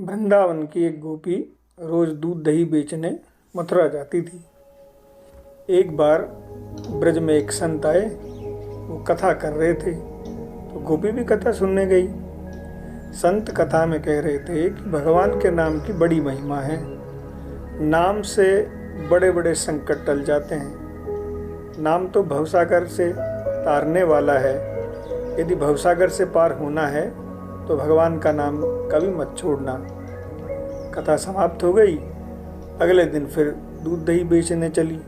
वृंदावन की एक गोपी रोज दूध दही बेचने मथुरा जाती थी। एक बार ब्रज में एक संत आए। वो कथा कर रहे थे तो गोपी भी कथा सुनने गई। संत कथा में कह रहे थे कि भगवान के नाम की बड़ी महिमा है। नाम से बड़े बड़े संकट टल जाते हैं। नाम तो भवसागर से तारने वाला है। यदि भवसागर से पार होना है तो भगवान का नाम कभी मत छोड़ना। कथा समाप्त हो गई। अगले दिन फिर दूध दही बेचने चली।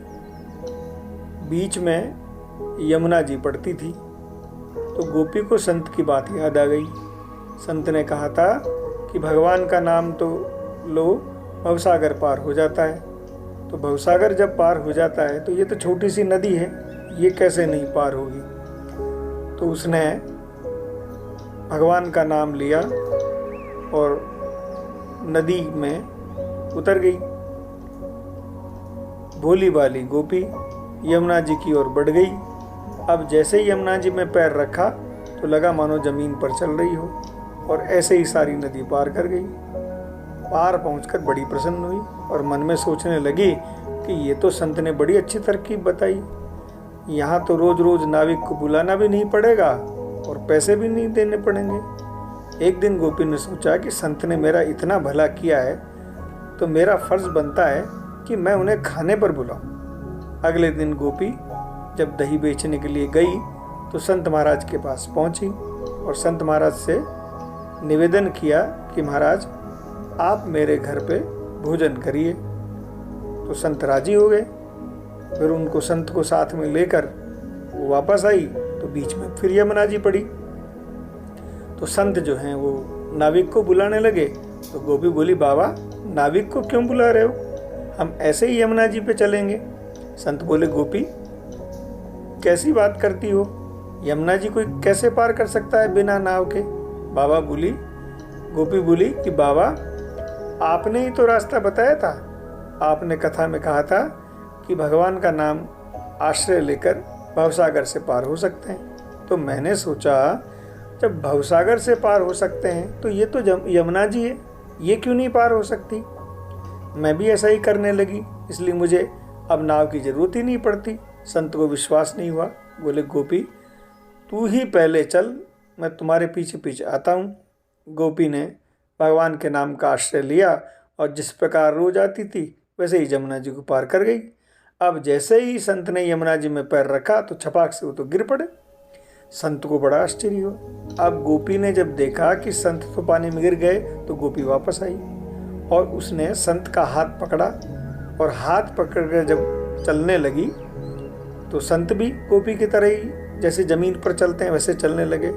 बीच में यमुना जी पड़ती थी तो गोपी को संत की बात याद आ गई। संत ने कहा था कि भगवान का नाम तो लो, भवसागर पार हो जाता है। तो भवसागर जब पार हो जाता है तो ये तो छोटी सी नदी है, ये कैसे नहीं पार होगी। तो उसने भगवान का नाम लिया और नदी में उतर गई। भोली भाली गोपी यमुना जी की ओर बढ़ गई। अब जैसे ही यमुना जी में पैर रखा तो लगा मानो जमीन पर चल रही हो, और ऐसे ही सारी नदी पार कर गई। पार पहुंचकर बड़ी प्रसन्न हुई और मन में सोचने लगी कि ये तो संत ने बड़ी अच्छी तरकीब बताई। यहाँ तो रोज रोज नाविक को बुलाना भी नहीं पड़ेगा और पैसे भी नहीं देने पड़ेंगे। एक दिन गोपी ने सोचा कि संत ने मेरा इतना भला किया है तो मेरा फर्ज बनता है कि मैं उन्हें खाने पर बुलाऊं। अगले दिन गोपी जब दही बेचने के लिए गई तो संत महाराज के पास पहुंची और संत महाराज से निवेदन किया कि महाराज आप मेरे घर पे भोजन करिए। तो संत राजी हो गए। फिर उनको संत को साथ में लेकर वो वापस आई तो बीच में फिर यमुना जी पड़ी। तो संत जो हैं वो नाविक को बुलाने लगे। तो गोपी बोली, बाबा नाविक को क्यों बुला रहे हो, हम ऐसे ही यमुना जी पे चलेंगे। संत बोले, गोपी कैसी बात करती हो, यमुना जी कोई कैसे पार कर सकता है बिना नाव के। गोपी बोली कि बाबा आपने ही तो रास्ता बताया था। आपने कथा में कहा था कि भगवान का नाम आश्रय लेकर भवसागर से पार हो सकते हैं। तो मैंने सोचा जब भवसागर से पार हो सकते हैं तो ये तो यमुना जी है, ये क्यों नहीं पार हो सकती। मैं भी ऐसा ही करने लगी, इसलिए मुझे अब नाव की जरूरत ही नहीं पड़ती। संत को विश्वास नहीं हुआ। बोले, गोपी तू ही पहले चल, मैं तुम्हारे पीछे पीछे आता हूँ। गोपी ने भगवान के नाम का आश्रय लिया और जिस प्रकार रोज आती थी वैसे ही यमुना जी को पार कर गई। अब जैसे ही संत ने यमुना जी में पैर रखा तो छपाक से वो तो गिर पड़े। संत को बड़ा आश्चर्य हुआ। अब गोपी ने जब देखा कि संत तो पानी में गिर गए तो गोपी वापस आई और उसने संत का हाथ पकड़ा और हाथ पकड़कर जब चलने लगी तो संत भी गोपी की तरह ही जैसे जमीन पर चलते हैं वैसे चलने लगे।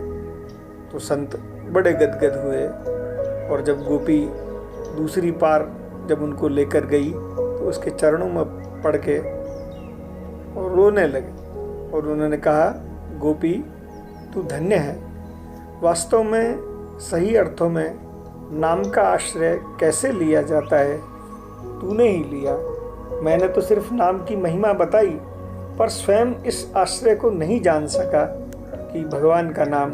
तो संत बड़े गदगद हुए और जब गोपी दूसरी पार जब उनको लेकर गई तो उसके चरणों में पड़ के और रोने लगे और उन्होंने कहा, गोपी तू धन्य है। वास्तव में सही अर्थों में नाम का आश्रय कैसे लिया जाता है तूने ही लिया। मैंने तो सिर्फ नाम की महिमा बताई पर स्वयं इस आश्रय को नहीं जान सका कि भगवान का नाम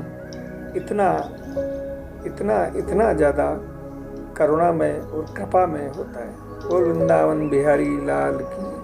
इतना इतना इतना ज़्यादा करुणामय और कृपामय होता है। बोल वृंदावन बिहारी लाल की।